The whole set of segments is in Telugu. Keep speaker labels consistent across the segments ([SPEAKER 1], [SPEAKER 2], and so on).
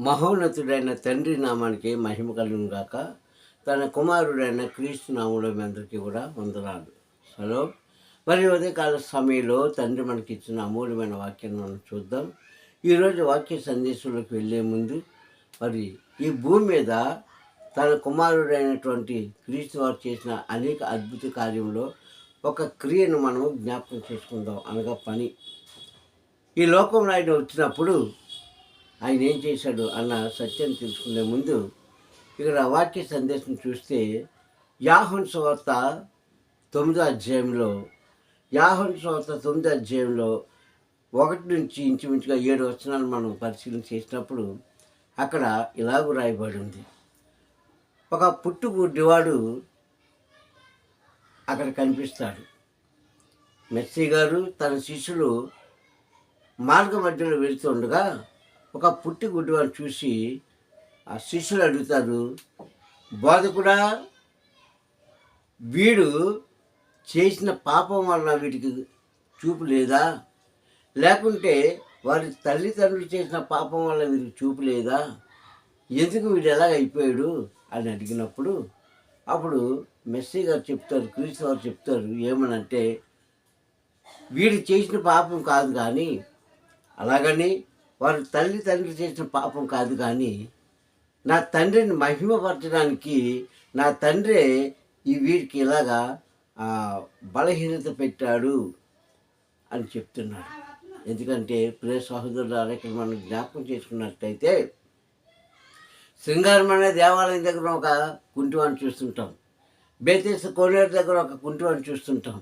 [SPEAKER 1] మహోన్నతుడైన తండ్రి నామానికి మహిమ కలుగును గాక. తన కుమారుడైన క్రీస్తు నామంలో మీ అందరికీ కూడా వందనాలు. హలో. మరి ఉదయకాల సమయంలో తండ్రి మనకి ఇచ్చిన అమూల్యమైన వాక్యాన్ని మనం చూద్దాం. ఈరోజు వాక్య సందేశంలోకి వెళ్ళే ముందు మరి ఈ భూమి మీద తన కుమారుడైనటువంటి క్రీస్తు వారు చేసిన అనేక అద్భుత కార్యంలో ఒక క్రియను మనం జ్ఞాపకం చేసుకుందాం, అనగా పని. ఈ లోకంలో ఆయన వచ్చినప్పుడు ఆయన ఏం చేశాడు అన్న సత్యాన్ని తెలుసుకునే ముందు ఇక్కడ వాక్య సందేశం చూస్తే యోహాను సువార్త 9వ అధ్యాయంలో 9వ అధ్యాయంలో 1 నుంచి ఇంచుమించుగా 7 వచనాలు మనం పరిశీలన చేసినప్పుడు అక్కడ ఇలాగూ రాయబడి ఉంది. ఒక పుట్టుగుడ్డివాడు అక్కడ కనిపిస్తాడు. మెస్సీ గారు తన శిష్యులు మార్గ మధ్యలో వెళుతుండగా ఒక పుట్టి గుడ్డివాడు చూసి ఆ శిష్యులు అడుగుతారు, బోధకుడా, వీడు చేసిన పాపం వలన వీడికి చూపు లేదా, లేకుంటే వారి తల్లిదండ్రులు చేసిన పాపం వల్ల వీరికి చూపు లేదా, ఎందుకు వీడు ఎలాగ అయిపోయాడు అని అడిగినప్పుడు అప్పుడు మెస్సీ గారు చెప్తారు, క్రీస్తు వారు చెప్తారు ఏమనంటే, వీడు చేసిన పాపం కాదు కానీ, అలాగని వారి తల్లిదండ్రులు చేసిన పాపం కాదు కానీ, నా తండ్రిని మహిమపరచడానికి నా తండ్రే ఈ వీరికి ఇలాగా బలహీనత పెట్టాడు అని చెప్తున్నాడు. ఎందుకంటే ప్రియ సహోదరులారా, ఇక్కడ మనం జ్ఞాపకం చేసుకున్నట్టయితే శృంగారమైన దేవాలయం దగ్గర ఒక కుంటివాడిని చూస్తుంటాం, బేతేసు కోనేరు దగ్గర ఒక కుంటివాడిని చూస్తుంటాం,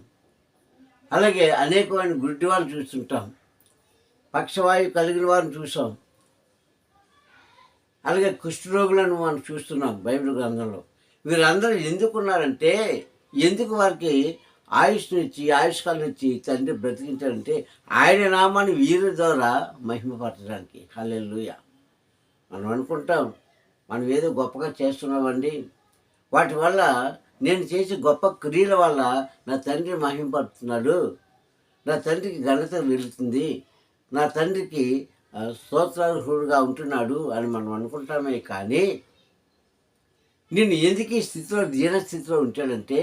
[SPEAKER 1] అలాగే అనేకమైన గుడ్డివాళ్ళు చూస్తుంటాం, పక్షవాయువు కలిగిన వారిని చూసాం, అలాగే కుష్ఠరోగులను మనం చూస్తున్నాం బైబిల్ గ్రంథంలో. వీరందరూ ఎందుకున్నారంటే, ఎందుకు వారికి ఆయుష్నిచ్చి ఆయుష్కాలం ఇచ్చి తండ్రి బ్రతికించాడంటే ఆయన నామాన్ని వీరి ద్వారా మహిమపరచడానికి. హల్లెలూయా. మనం అనుకుంటాం మనం ఏదో గొప్పగా చేస్తున్నామండి, వాటి వల్ల నేను చేసే గొప్ప క్రియల వల్ల నా తండ్రి మహిమపడుతున్నాడు, నా తండ్రికి ఘనత వెళుతుంది, నా తండ్రికి స్తోత్రార్హుడుగా ఉంటున్నాడు అని మనం అనుకుంటామే. కానీ నేను ఎందుకు ఈ స్థితిలో దీనస్థితిలో ఉంటాడంటే,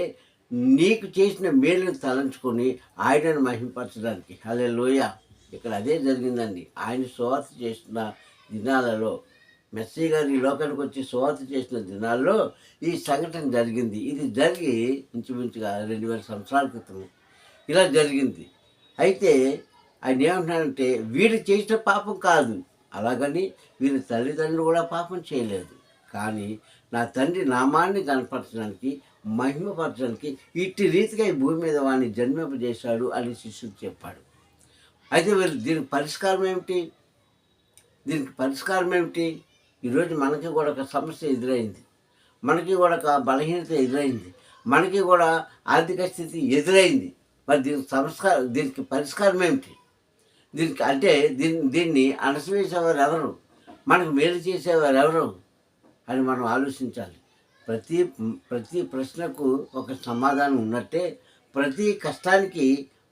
[SPEAKER 1] నీకు చేసిన మేలును తలంచుకొని ఆయనను మహిమపరచడానికి. హల్లెలూయా. ఇక్కడ అదే జరిగిందండి. ఆయన సువార్త చేసిన దినాలలో, మెస్సీ గారు ఈ లోకానికి వచ్చి సువార్త చేసిన దినాల్లో ఈ సంఘటన జరిగింది. ఇది జరిగి ఇంచుమించుగా 2000 సంవత్సరాల క్రితం ఇలా జరిగింది. అయితే ఆయన ఏమంటున్నాడంటే, వీడు చేసిన పాపం కాదు, అలాగని వీరి తల్లిదండ్రులు కూడా పాపం చేయలేదు, కానీ నా తండ్రి నామాన్ని కనపరచడానికి మహిమపరచడానికి ఇట్టి రీతిగా ఈ భూమి మీద వాడిని జన్మింపజేశాడు అని శిష్యుడు చెప్పాడు. అయితే వీళ్ళు దీనికి పరిష్కారం ఏమిటి? ఈరోజు మనకి కూడా ఒక సమస్య ఎదురైంది, మనకి కూడా ఒక బలహీనత ఎదురైంది, మనకి కూడా ఆర్థిక స్థితి ఎదురైంది. మరి దీనికి పరిష్కారం ఏమిటి? దీన్ని అణసివేసేవారు ఎవరు, మనకు మేలు చేసేవారు ఎవరు అని మనం ఆలోచించాలి. ప్రతి ప్రశ్నకు ఒక సమాధానం ఉన్నట్టే ప్రతి కష్టానికి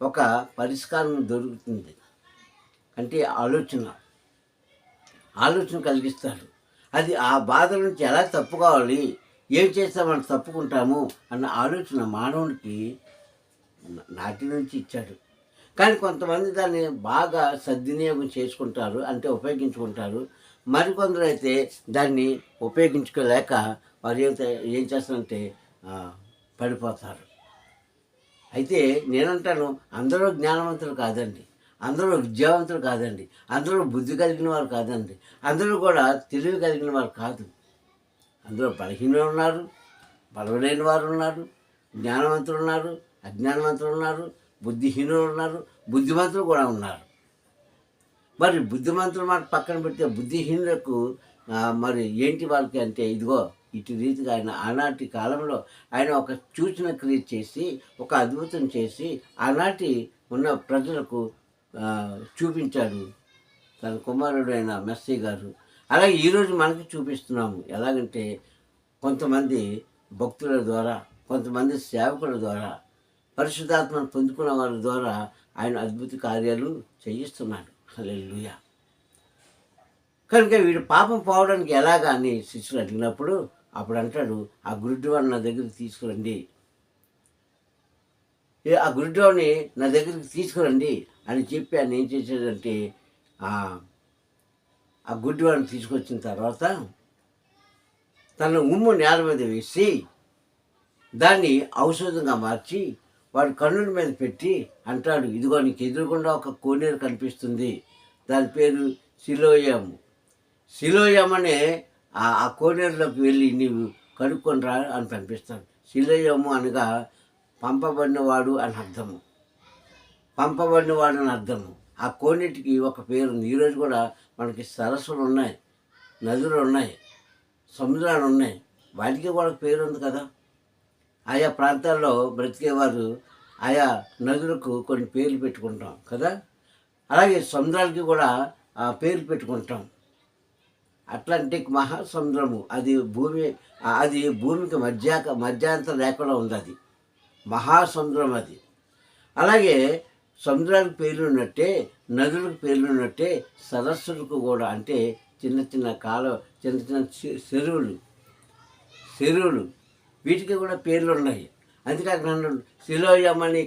[SPEAKER 1] ఒక పరిష్కారం దొరుకుతుంది. అంటే ఆలోచన కలిగిస్తాడు. అది ఆ బాధ నుంచి ఎలా తప్పుకోవాలి, ఏం చేస్తే మనం తప్పుకుంటాము అన్న ఆలోచన మానవునికి నాటి నుంచి ఇచ్చాడు. కానీ కొంతమంది దాన్ని బాగా సద్వినియోగం చేసుకుంటారు, అంటే ఉపయోగించుకుంటారు. మరికొందరు అయితే దాన్ని ఉపయోగించుకోలేక వారు ఏం చేస్తారంటే పడిపోతారు. అయితే నేనంటాను, అందరూ జ్ఞానవంతులు కాదండి, అందరూ విద్యావంతులు కాదండి, అందరూ బుద్ధి కలిగిన వారు కాదండి, అందరూ కూడా తెలివి కలిగిన వారు కాదు. అందరూ బలహీనులు ఉన్నారు, బలమైన వారు ఉన్నారు, జ్ఞానవంతులు ఉన్నారు, అజ్ఞానవంతులు ఉన్నారు, బుద్ధిహీనులు ఉన్నారు, బుద్ధిమంతులు కూడా ఉన్నారు. మరి బుద్ధిమంతులు మాట పక్కన పెడితే బుద్ధిహీనులకు మరి ఏంటి వాళ్ళకి అంటే, ఇదిగో ఇటు రీతిగా ఆయన ఆనాటి కాలంలో ఆయన ఒక సూచన క్రియేట్ చేసి, ఒక అద్భుతం చేసి ఆనాటి ఉన్న ప్రజలకు చూపించాడు తన కుమారుడు అయిన మెస్సీ గారు. అలాగే ఈరోజు మనకి చూపిస్తున్నాము. ఎలాగంటే కొంతమంది భక్తుల ద్వారా, కొంతమంది సేవకుల ద్వారా, పరిశుద్ధాత్మను పొందుకున్న వారి ద్వారా ఆయన అద్భుత కార్యాలు చేయిస్తున్నాడు. హల్లెలూయా. కనుక వీడు పాపం పోవడానికి ఎలాగా అని శిష్యులు అడిగినప్పుడు అప్పుడు అంటాడు, ఆ గురుడివాడిని నా దగ్గరికి తీసుకురండి, ఆ గురుడివాడిని నా దగ్గరికి తీసుకురండి అని చెప్పి ఆయన ఏం చేశాడంటే ఆ గుడ్డివాడిని తీసుకొచ్చిన తర్వాత తన ఉమ్ము నేల మీద వేసి దాన్ని ఔషధంగా మార్చి వాడి కన్నుల మీద పెట్టి అంటాడు, ఇదిగో నీకు ఎదురుగుండా ఒక కోనేరు కనిపిస్తుంది, దాని పేరు సిలోయము. సిలోయం అనే ఆ కోనేరులోకి వెళ్ళి నీవు కడుక్కొనిరా అని పంపిస్తాడు. సిలోయము అనగా పంపబడినవాడు అని అర్థము, పంపబడినవాడు అని అర్థము. ఆ కోనేటికి ఒక పేరు ఉంది. ఈరోజు కూడా మనకి సరస్సులు ఉన్నాయి, నదులు ఉన్నాయి, సముద్రాలు ఉన్నాయి, వాటికి కూడా పేరు ఉంది కదా. ఆయా ప్రాంతాల్లో బ్రతికేవారు ఆయా నదులకు కొన్ని పేర్లు పెట్టుకుంటాం కదా. అలాగే సముద్రాలకి కూడా పేర్లు పెట్టుకుంటాం. అట్లాంటిక్ మహాసముద్రము అది భూమికి మధ్యాంతర రేఖలో ఉంది, అది మహాసముద్రం అది. అలాగే సముద్రాలకు పేర్లు ఉన్నట్టే, నదులకు పేర్లు ఉన్నట్టే, సరస్సులకు కూడా, అంటే చిన్న చిన్న చెరువులు వీటికి కూడా పేర్లు ఉన్నాయి. అందుకే నన్ను సిలోయమని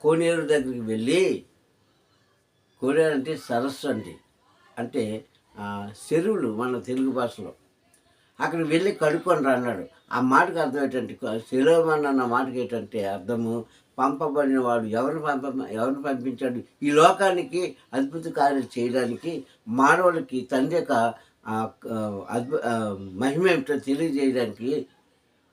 [SPEAKER 1] కోనేరు దగ్గరికి వెళ్ళి, కోనేరు అంటే సరస్సు అంటే చెరువులు మన తెలుగు భాషలో, అక్కడ వెళ్ళి కడుక్కొని రా అన్నాడు. ఆ మాటకు అర్థం ఏంటంటే, సిలోయమన్ అన్న మాటకి ఏంటంటే అర్థము పంపబడిన వాడు. ఎవరిని పంపించాడు? ఈ లోకానికి అద్భుత కార్యాలు చేయడానికి, మానవులకి తండ్రి యొక్క మహిమ ఏమిటో తెలియజేయడానికి,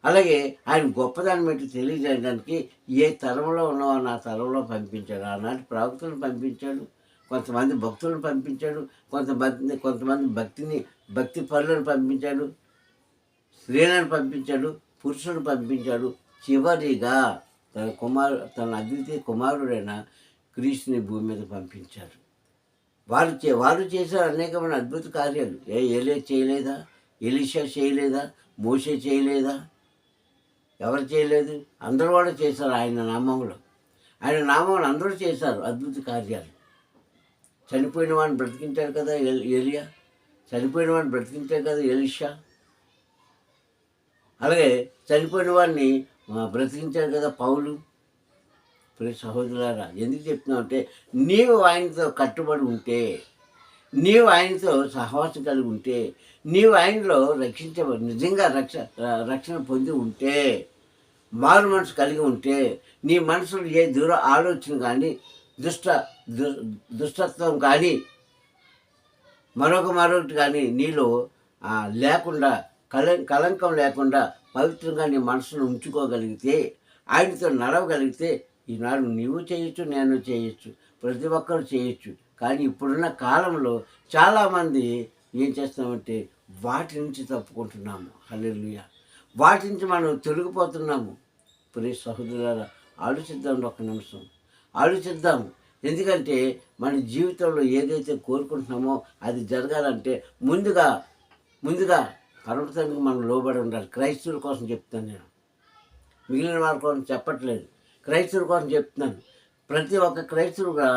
[SPEAKER 1] అలాగే ఆయన గొప్పదాన్ని బట్టి తెలియజేయడానికి ఏ తరంలో ఉన్నవాడిని ఆ తరంలో పంపించాడు. ఆనాటి ప్రవక్తలను పంపించాడు, కొంతమంది భక్తులను పంపించాడు, కొంతమంది భక్తి పరులను పంపించాడు, స్త్రీలను పంపించాడు, పురుషులను పంపించాడు. చివరిగా తన అద్వితీయ కుమారుడైన క్రీస్తుని భూమి మీద పంపించారు. వారు చేశారు అనేకమైన అద్భుత కార్యాలు. ఏలియా చేయలేదా? ఎలీషా చేయలేదా? మోషే చేయలేదా? ఎవరు చేయలేదు? అందరూ కూడా చేశారు ఆయన నామంలో. ఆయన నామంలో అందరూ చేశారు అద్భుత కార్యాలు. చనిపోయిన వాడిని బ్రతికించారు కదా ఏలియా, చనిపోయిన వాడిని బ్రతికించారు కదా ఎలీషా. అలాగే చనిపోయిన వాడిని బ్రతికించారు కదా పౌలు. సహోదరులారా, ఎందుకు చెప్తున్నావు అంటే, నీవు ఆయనతో కట్టుబడి ఉంటే, నీవు ఆయనతో సహవాసం కలిగి ఉంటే, నీవు ఆయనలో నిజంగా రక్షణ పొంది ఉంటే, మారు మనసు కలిగి ఉంటే, నీ మనసులో ఏ దూర ఆలోచన కానీ, దుష్టత్వం కానీ, మరొకటి కానీ నీలో లేకుండా, కలంకం లేకుండా పవిత్రంగా నీ మనసును ఉంచుకోగలిగితే, ఆయనతో నడవగలిగితే, ఈనాడు నీవు చేయొచ్చు, నేను చేయొచ్చు, ప్రతి ఒక్కరు చేయొచ్చు. కానీ ఇప్పుడున్న కాలంలో చాలామంది ఏం చేస్తామంటే వాటి నుంచి తప్పుకుంటున్నాము. హల్లెలూయా. వాటి నుంచి మనం తొలగిపోతున్నాము. ప్రియ సహోదరులారా, ఆలోచిద్దాం, ఒక్క నిమిషం ఆలోచిద్దాం. ఎందుకంటే మన జీవితంలో ఏదైతే కోరుకుంటున్నామో అది జరగాలంటే ముందుగా పరమతండ్రికి మనం లోబడి ఉండాలి. క్రైస్తవుల కోసం చెప్తాను నేను, మిగిలిన వారి కోసం చెప్పట్లేదు, క్రైస్తవుల కోసం చెప్తున్నాను. ప్రతి ఒక్క క్రైస్తవుగా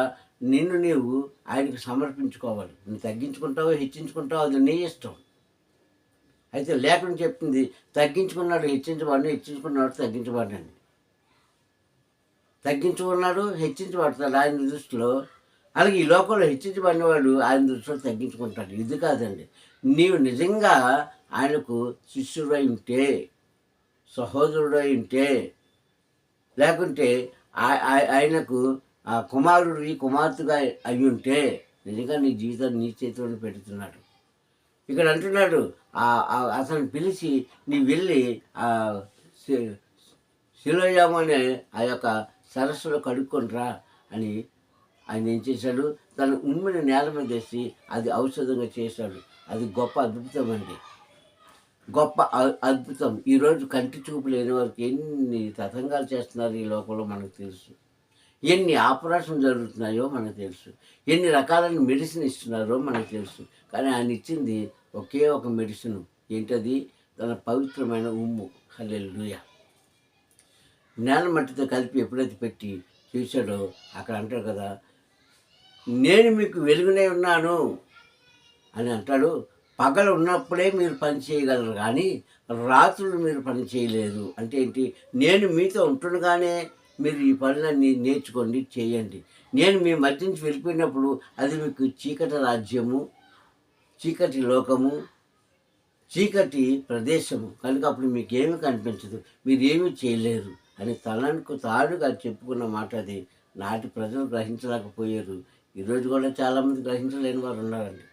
[SPEAKER 1] నిన్ను నీవు ఆయనకు సమర్పించుకోవాలి. నువ్వు తగ్గించుకుంటావో హెచ్చించుకుంటావో అది నీ ఇష్టం. అయితే లేఖనం చెప్తుంది, తగ్గించుకున్నాడు హెచ్చించుకున్నాడు తగ్గించబడ్డాను. తగ్గించుకున్నాడు హెచ్చించబడతాడు ఆయన దృష్టిలో. అలాగే ఈ లోకంలో హెచ్చించబడినవాడు ఆయన దృష్టిలో తగ్గించుకుంటాడు. ఇది కాదండి. నీవు నిజంగా ఆయనకు శిష్యుడై ఉంటే, సహోదరుడై ఉంటే, లేకుంటే ఆయనకు కుమార్తెగా అయి ఉంటే, నిజంగా నీ జీవితాన్ని నీ చేతిలో పెడుతున్నాడు. ఇక్కడ అంటున్నాడు, అతను పిలిచి నీ వెళ్ళి సిలోయాము అనే ఆ యొక్క సరస్సులో కడుక్కొనిరా అని ఆయన ఏం చేశాడు? తన ఉమ్మిని నేల మీద వేసి అది ఔషధంగా చేశాడు. అది గొప్ప అద్భుతం అండి, గొప్ప అద్భుతం. ఈరోజు కంటి చూపు లేని వారికి ఎన్ని తతంగాలు చేస్తున్నారు ఈ లోకంలో మనకు తెలుసు. ఎన్ని ఆపరేషన్ జరుగుతున్నాయో మనకు తెలుసు. ఎన్ని రకాలైన మెడిసిన్ ఇస్తున్నారో మనకు తెలుసు. కానీ ఆయన ఇచ్చింది ఒకే ఒక మెడిసిన్. ఏంటది? తన పవిత్రమైన ఉమ్ము. హల్లెలూయా. నేల మట్టితో కలిపి ఎప్పుడైతే పెట్టి చూశాడో అక్కడ అంటారు కదా, నేను మీకు వెలుగునే ఉన్నాను, అని అంటాడు. పగలు ఉన్నప్పుడే మీరు పని చేయగలరు కానీ రాత్రులు మీరు పని చేయలేరు. అంటే ఏంటి? నేను మీతో ఉంటుండగానే మీరు ఈ పనులన్నీ నేర్చుకోండి, చేయండి. నేను మీ మధ్య నుంచి వెళ్ళిపోయినప్పుడు అది మీకు చీకటి రాజ్యము, చీకటి లోకము, చీకటి ప్రదేశము. కనుక అప్పుడు మీకేమీ కనిపించదు, మీరేమీ చేయలేరు అని తనకు తాడుగా చెప్పుకున్న మాట అది. నాటి ప్రజలు గ్రహించలేకపోయారు. ఈరోజు కూడా చాలామంది గ్రహించలేని వారు ఉన్నారండి.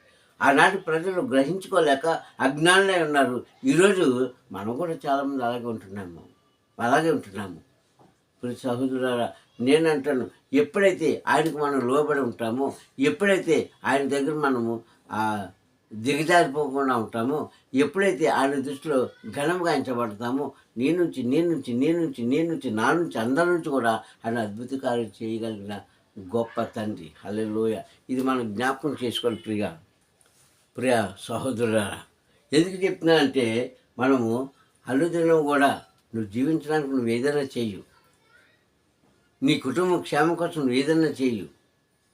[SPEAKER 1] ఆనాటి ప్రజలు గ్రహించుకోలేక అజ్ఞానులై ఉన్నారు. ఈరోజు మనం కూడా చాలామంది అలాగే ఉంటున్నాము. ఇప్పుడు సహోదరులారా, నేనంటాను, ఎప్పుడైతే ఆయనకు మనం లోబడి ఉంటామో, ఎప్పుడైతే ఆయన దగ్గర మనము దిగజారిపోకుండా ఉంటామో, ఎప్పుడైతే ఆయన దృష్టిలో ఘనంగా ఎంచబడతామో, నా నుంచి అందరి నుంచి కూడా ఆయన అద్భుత కార్యం చేయగలిగిన గొప్ప తండ్రి. హల్లెలూయా. ఇది మనం జ్ఞాపకం చేసుకోవాలి ప్రియ సహోదరులారా. ఎందుకు చెప్తున్నా అంటే, మనము అనుదినం కూడా నువ్వు జీవించడానికి నువ్వు ఏదైనా చెయ్యు, నీ కుటుంబం క్షేమం కోసం నువ్వు ఏదైనా చెయ్యు.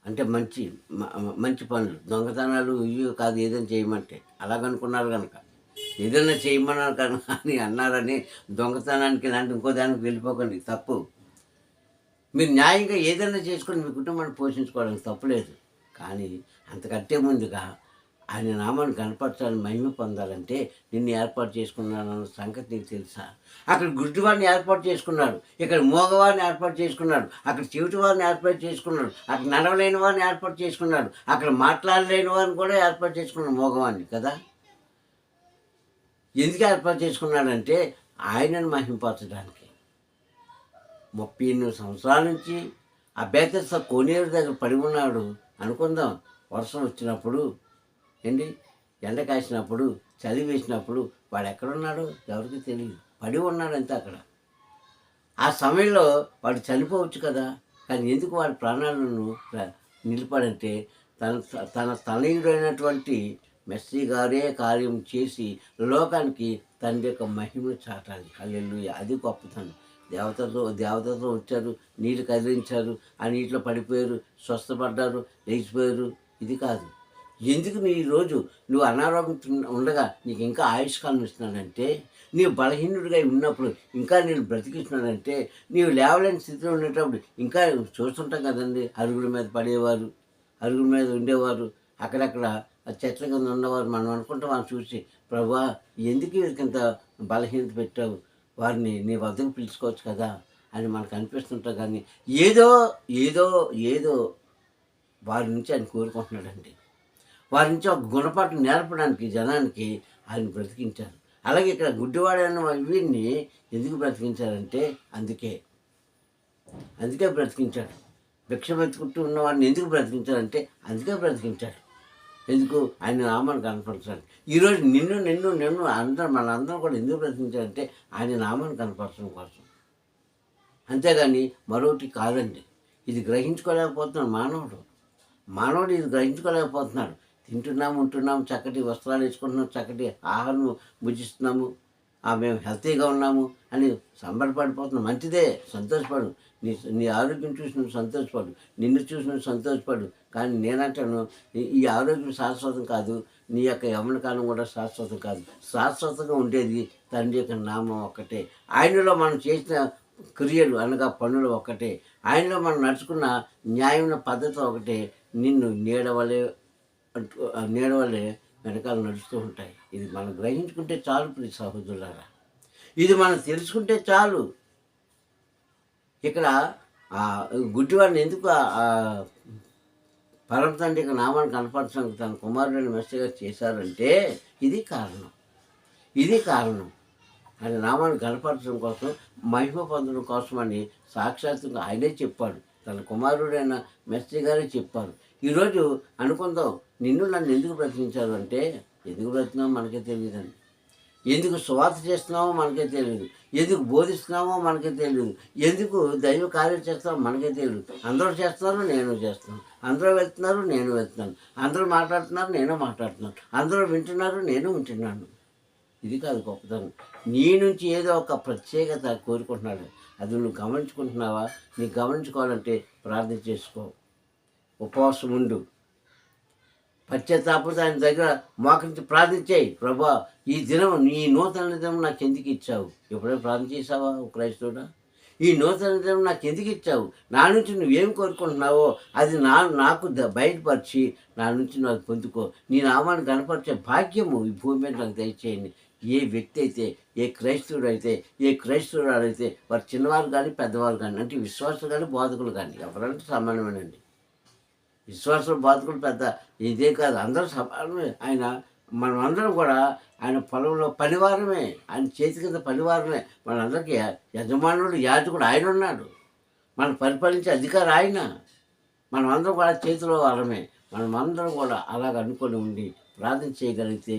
[SPEAKER 1] అంటే మంచి పనులు, దొంగతనాలు ఇవి కాదు ఏదైనా చేయమంటే. అలాగనుకున్నారు కనుక ఏదైనా చేయమన్నారు అని అన్నారని దొంగతనానికి ఇలాంటి ఇంకో దానికి వెళ్ళిపోకండి, తప్పు. మీరు న్యాయంగా ఏదైనా చేసుకొని మీ కుటుంబాన్ని పోషించుకోవడానికి తప్పులేదు. కానీ అంతకంటే ముందుగా ఆయన నామాన్ని కనపరచాలని, మహిమ పొందాలంటే నిన్ను ఏర్పాటు చేసుకున్నానన్న సంగతి నీకు తెలుసా? అక్కడ గుడ్డివాడిని ఏర్పాటు చేసుకున్నాడు, ఇక్కడ మోగవాడిని ఏర్పాటు చేసుకున్నాడు, అక్కడ చెవిటి వారిని ఏర్పాటు చేసుకున్నాడు, అక్కడ నడవలేని వారిని ఏర్పాటు చేసుకున్నాడు, అక్కడ మాట్లాడలేని వారిని కూడా ఏర్పాటు చేసుకున్నాడు, మోగవాడిని కదా. ఎందుకు ఏర్పాటు చేసుకున్నాడంటే ఆయనను మహింపరచడానికి. 38 సంవత్సరాల నుంచి ఆ బేతస్తా కోనేరు దగ్గర పడి ఉన్నాడు అనుకుందాం. వర్షం వచ్చినప్పుడు ఏంటి, ఎండ కాసినప్పుడు, చలి వేసినప్పుడు వాడు ఎక్కడున్నాడో ఎవరికి తెలియదు, పడి ఉన్నాడంతే అక్కడ. ఆ సమయంలో వాడు చనిపోవచ్చు కదా, కానీ ఎందుకు వాడి ప్రాణాలను నిలిపాడంటే తన తనయుడైనటువంటి మెస్సీ గారే కార్యం చేసి లోకానికి తండ్రి యొక్క మహిమను చాటాలి. హల్లెలూయా. అది గొప్పతనం. దేవతలతో వచ్చారు, నీళ్ళు కదిలించారు, ఆ నీటిలో పడిపోయారు, స్వస్థపడ్డారు, లేచిపోయారు. ఇది కాదు. ఎందుకు ఈరోజు నువ్వు అనారోగ్యం ఉండగా నీకు ఇంకా ఆయుష్కాలం ఇస్తున్నానంటే, నీవు బలహీనుడిగా ఉన్నప్పుడు ఇంకా నేను బ్రతికిస్తున్నానంటే, నీవు లేవలేని స్థితిలో ఉండేటప్పుడు ఇంకా చూస్తుంటాం కదండి, అరుగుల మీద పడేవారు, అరుగుల మీద ఉండేవారు, అక్కడక్కడ చెట్ల కింద ఉన్నవారు. మనం అనుకుంటాం వాళ్ళని చూసి, ప్రభువా ఎందుకు వీరికింత బలహీనత పెట్టావు, వారిని నీ వద్దకు పిలుచుకోవచ్చు కదా అని మనకు అనిపిస్తుంటాం. కానీ ఏదో ఏదో ఏదో వారి నుంచి ఆయన కోరుకుంటున్నాడండి. వారి నుంచి ఒక గుణపాఠం నేర్పడానికి జనానికి ఆయన బ్రతికించారు. అలాగే ఇక్కడ గుడ్డివాడైన వీడిని ఎందుకు బ్రతికించారంటే అందుకే బ్రతికించాడు. భిక్ష బ్రతుకుంటూ ఉన్నవాడిని ఎందుకు బ్రతికించారంటే అందుకే బ్రతికించాడు. ఎందుకు? ఆయన నామాన్ని కనపరచాలి. ఈరోజు నిన్ను మనందరం కూడా ఎందుకు బ్రతికించారంటే ఆయన నామాన్ని కనపరచడం కోసం, అంతేగాని మరొకటి కాదండి. ఇది గ్రహించుకోలేకపోతున్నాడు మానవుడు ఇది గ్రహించుకోలేకపోతున్నాడు. తింటున్నాము, ఉంటున్నాము, చక్కటి వస్త్రాలు వేసుకుంటున్నాము, చక్కటి ఆహారం భుజిస్తున్నాము, మేము హెల్తీగా ఉన్నాము అని సంబరపడిపోతున్నాం. మంచిదే, సంతోషపడు. నీ ఆరోగ్యం చూసి నువ్వు సంతోషపడు, నిన్ను చూసి నువ్వు సంతోషపడు. కానీ నేనంటాను, ఈ ఆరోగ్యం శాశ్వతం కాదు, నీ యొక్క యవ్వన కాలం కూడా శాశ్వతం కాదు. శాశ్వతంగా ఉండేది తండ్రి యొక్క నామం ఒక్కటే. ఆయనలో మనం చేసిన క్రియలు అనగా పనులు ఒక్కటే. ఆయనలో మనం నడుచుకున్న న్యాయమైన పద్ధతి ఒకటే. నిన్ను నీడవలే వెనకాల నడుస్తూ ఉంటాయి. ఇది మనం గ్రహించుకుంటే చాలు ప్రియ సహోదరులారా, ఇది మనం తెలుసుకుంటే చాలు. ఇక్కడ గుడ్డివాడిని ఎందుకు పరమ తండ్రి నామాన్ని కనపరచడానికి తన కుమారుడిని మెస్సీగా చేశారంటే ఇది కారణం. ఆయన నామాన్ని కనపరచడం కోసం, మహిమ పొందడం కోసమని సాక్షాత్తుగా ఆయనే చెప్పాడు. తన కుమారుడైన మెస్సీ గారే చెప్పారు. ఈరోజు అనుకుందాం, నన్ను ఎందుకు బ్రతికించారు అంటే, ఎందుకు బ్రతికినామో మనకే తెలియదండి. ఎందుకు సువార్త చేస్తున్నామో మనకే తెలియదు, ఎందుకు బోధిస్తున్నామో మనకే తెలియదు, ఎందుకు దైవ కార్యం చేస్తామో మనకే తెలియదు. అందరూ చేస్తున్నారు, నేను చేస్తున్నాను. అందరూ వెళ్తున్నారు, నేను వెళ్తున్నాను. అందరూ మాట్లాడుతున్నారు, నేను మాట్లాడుతున్నాను. అందరూ వింటున్నారు, నేను వింటున్నాను. ఇది కాదు గొప్పతనం. నీ నుంచి ఏదో ఒక ప్రత్యేకత కోరుకుంటున్నాడు. అది నువ్వు గమనించుకుంటున్నావా? నీకు గమనించుకోవాలంటే ప్రార్థన చేసుకో, ఉపవాసం ఉండు, పశ్చాత్తాపంతో ఆయన దగ్గర మోకరించి ప్రార్థించేయి. ప్రభా, ఈ దినం నీ నూతన దినం నాకెందుకు ఇచ్చావు? ఎప్పుడైనా ప్రార్థన చేశావా ఓ క్రైస్తవుడా? ఈ నూతన దినం నాకెందుకు ఇచ్చావు? నా నుంచి నువ్వేం కోరుకుంటున్నావో అది నాకు బయటపరిచి నా నుంచి నాకు పొందుకో. నీ నామాన్ని కనపరిచే భాగ్యము ఈ భూమి మీద నాకు దయచేయండి. ఏ వ్యక్తి అయితే, ఏ క్రైస్తవుడైతే, ఏ క్రైస్తవురాలైతే వారు చిన్నవారు కానీ, పెద్దవారు కానీ, అంటే విశ్వాసులు కానీ, బోధకులు కానీ ఎవరంటే సమానమేనండి. విశ్వాసులు, బోధకులు పెద్ద ఇదే కాదు, అందరూ సమానమే. మనమందరం కూడా ఆయన పొలంలో పనివారమే, ఆయన చేతి కింద పనివారమే. మనందరికీ యజమానుడు, యాజకుడు ఆయన ఉన్నాడు. మనం పరిపాలించే అధికారి ఆయన. మనమందరం కూడా చేతిలో వారమే. మనమందరం కూడా అలాగ అనుకొని ఉండి ప్రార్థన చేయగలిగితే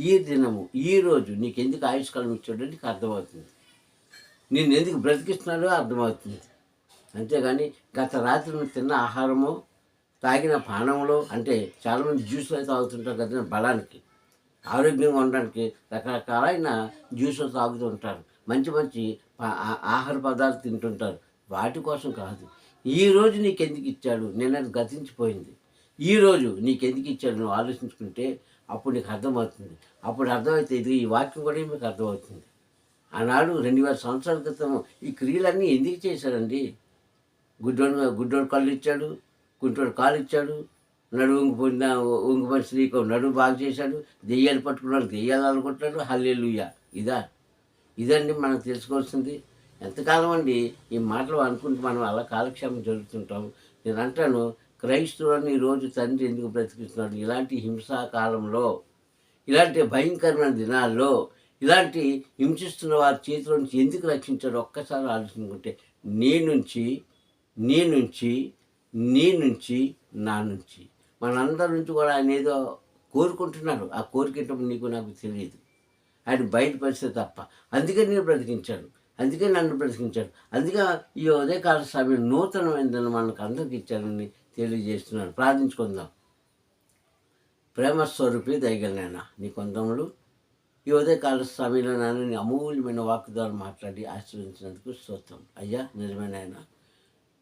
[SPEAKER 1] ఈ దినము, ఈరోజు నీకెందుకు ఆయుష్కాలం ఇచ్చాడో నీకు అర్థమవుతుంది. నిన్ను ఎందుకు బ్రతికిస్తున్నాడో అర్థమవుతుంది. అంతేగాని గత రాత్రి నువ్వు తిన్న ఆహారము, తాగిన పానంలో, అంటే చాలామంది జ్యూస్లు అయితే తాగుతుంటారు కదా బలానికి, ఆరోగ్యంగా ఉండడానికి రకరకాలైన జ్యూసులు తాగుతూ ఉంటారు. మంచి మంచి ఆహార పదార్థాలు తింటుంటారు. వాటి కోసం కాదు. ఈరోజు నీకెందుకు ఇచ్చాడు? నేను గతించిపోయింది. ఈరోజు నీకెందుకు ఇచ్చాడు నువ్వు ఆలోచించుకుంటే అప్పుడు నీకు అర్థమవుతుంది. అప్పుడు అర్థమైతే ఇది ఈ వాక్యం కూడా మీకు అర్థమవుతుంది. ఆనాడు 2000 సంవత్సరాల క్రితం ఈ క్రియలన్నీ ఎందుకు చేశారండి? గుడ్డోడు కళ్ళు ఇచ్చాడు, కుంటోడు కాలు ఇచ్చాడు, ఉంగిపోయిన స్త్రీకి నడుము బాగు చేశాడు, దెయ్యాలు పట్టుకున్నాడు, దెయ్యాలు అనుకుంటున్నాడు. హల్లెలూయా! ఇదండి మనం తెలుసుకోవాల్సింది. ఎంతకాలం అండి ఈ మాటలు అనుకుంటూ మనం అలా కాలక్షేమం జరుగుతుంటాం. నేను అంటాను, క్రైస్తవులను ఈరోజు తండ్రి ఎందుకు బ్రతికిస్తున్నాడు? ఇలాంటి హింసాకాలంలో, ఇలాంటి భయంకరమైన దినాల్లో, ఇలాంటి హింసిస్తున్న వారి చేతిలో నుంచి ఎందుకు రక్షించాడు? ఒక్కసారి ఆలోచించుకుంటే నీ నుంచి, నా నుంచి, మనందరి నుంచి కూడా ఆయన ఏదో కోరుకుంటున్నాడు. ఆ కోరిక నీకు నాకు తెలియదు. ఆయన బయటపరిస్తే తప్ప. అందుకే నేను బ్రతికించాడు, అందుకే నన్ను బ్రతికించాడు. అందుకే ఈ ఉదయకాల సమయం నూతనమైనదని మనకు అందరికి ఇచ్చారని తెలియజేస్తున్నాను. ప్రార్థించుకుందాం. ప్రేమస్వరూపి దయగలనైనా నీ కొందములు ఈ ఉదయకాల సమయంలో నాన్న నీ అమూల్యమైన వాక్కు ద్వారా మాట్లాడి ఆశీర్వదించినందుకు స్తోత్రం. అయ్యా, నిజమైన ఆయన,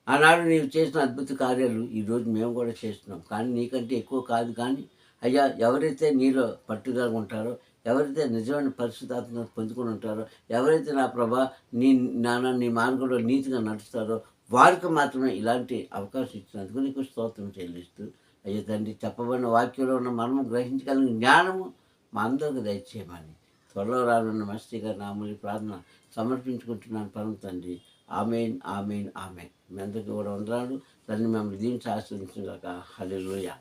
[SPEAKER 1] ఆనాడు నీవు చేసిన అద్భుత కార్యాలు ఈరోజు మేము కూడా చేస్తున్నాం. కానీ నీకంటే ఎక్కువ కాదు. కానీ అయ్యా, ఎవరైతే నీలో పట్టుదల ఉంటారో, ఎవరైతే నిజమైన పరిశుద్ధాత్మను పొందుకొని ఉంటారో, ఎవరైతే నా ప్రభా నీ మార్గంలో నీతిగా నడుస్తారో వారికి మాత్రమే ఇలాంటి అవకాశం ఇచ్చినందుకు నీకు స్తోత్రం చెల్లిస్తూ, అయ్యా తండ్రి, చెప్పబడిన వాక్యంలో ఉన్న మనము గ్రహించగలిగిన జ్ఞానము మా అందరికి దయచేయమని త్వరలో రానున్న మస్తీగా నామూలి ప్రార్థన సమర్పించుకుంటున్నాను పరమ తండ్రి. ఆమేన్, ఆమేన్, ఆమేన్. మీ అందరికీ కూడా వందనాలు. తండ్రి మిమ్మల్ని దీవించి ఆశీర్వదించుగాక. హల్లెలూయా.